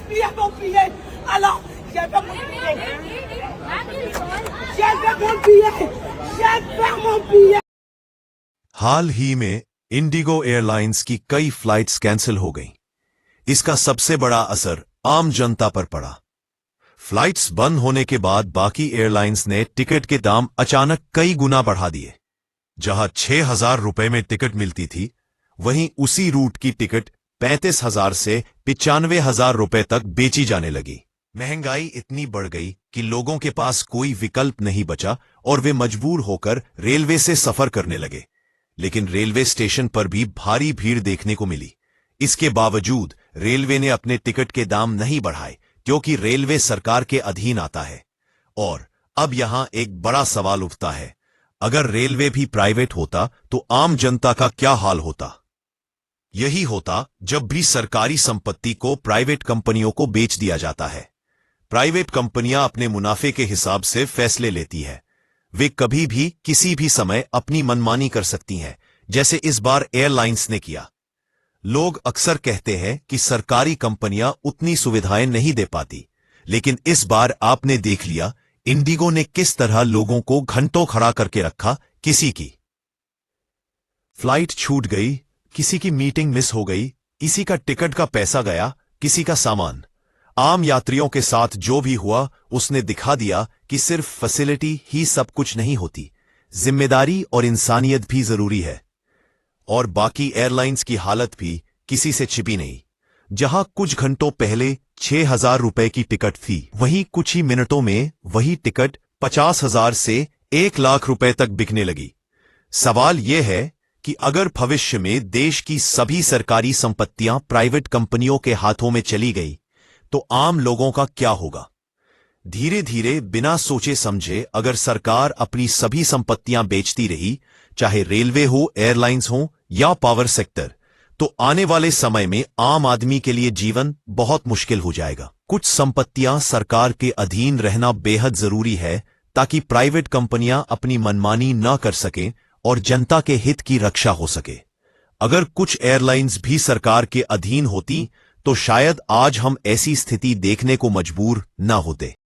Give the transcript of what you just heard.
pillé mon billet. Alors, j'ai fait mon billet. J'ai fait mon billet. J'ai fait mon billet. हाल ही में Indigo airlines की कई flights cancel हो गईं। इसका सबसे बड़ा असर आम जनता पर पड़ा। फ्लाइट्स बंद होने के बाद बाकी एयरलाइंस ने टिकट के दाम अचानक कई गुना बढ़ा दिए। जहां 6,000 रुपए में टिकट मिलती थी, वहीं उसी रूट की टिकट 35,000 से 95,000 रुपए तक बेची जाने लगी। महंगाई इतनी बढ़ गई कि लोगों के पास कोई विकल्प नहीं बचा और वे मजबूर होकर रेलवे से सफर करने लगे। लेकिन रेलवे स्टेशन पर भी भारी भीड़ देखने को मिली। इसके बावजूद रेलवे ने अपने टिकट के दाम नहीं बढ़ाए, क्योंकि रेलवे सरकार के अधीन आता है। और अब यहां एक बड़ा सवाल उठता है, अगर रेलवे भी प्राइवेट होता तो आम जनता का क्या हाल होता? यही होता जब भी सरकारी संपत्ति को प्राइवेट कंपनियों को बेच दिया जाता है। प्राइवेट कंपनियां अपने मुनाफे के हिसाब से फैसले लेती है। वे कभी भी किसी भी समय अपनी मनमानी कर सकती हैं, जैसे इस बार एयरलाइंस ने किया। लोग अक्सर कहते हैं कि सरकारी कंपनियां उतनी सुविधाएं नहीं दे पाती, लेकिन इस बार आपने देख लिया इंडिगो ने किस तरह लोगों को घंटों खड़ा करके रखा। किसी की फ्लाइट छूट गई, किसी की मीटिंग मिस हो गई, किसी का टिकट का पैसा गया, किसी का सामान। आम यात्रियों के साथ जो भी हुआ उसने दिखा दिया कि सिर्फ फैसिलिटी ही सब कुछ नहीं होती, जिम्मेदारी और इंसानियत भी जरूरी है। और बाकी एयरलाइंस की हालत भी किसी से छिपी नहीं। जहां कुछ घंटों पहले 6,000 रुपए की टिकट थी, वहीं कुछ ही मिनटों में वही टिकट 50,000 से 1 लाख रुपए तक बिकने लगी। सवाल यह है कि अगर भविष्य में देश की सभी सरकारी संपत्तियां प्राइवेट कंपनियों के हाथों में चली गई, तो आम लोगों का क्या होगा? धीरे धीरे बिना सोचे समझे अगर सरकार अपनी सभी संपत्तियां बेचती रही, चाहे रेलवे हो, एयरलाइंस हो या पावर सेक्टर, तो आने वाले समय में आम आदमी के लिए जीवन बहुत मुश्किल हो जाएगा। कुछ संपत्तियां सरकार के अधीन रहना बेहद जरूरी है, ताकि प्राइवेट कंपनियां अपनी मनमानी न कर सकें और जनता के हित की रक्षा हो सके। अगर कुछ एयरलाइंस भी सरकार के अधीन होती, तो शायद आज हम ऐसी स्थिति देखने को मजबूर न होते।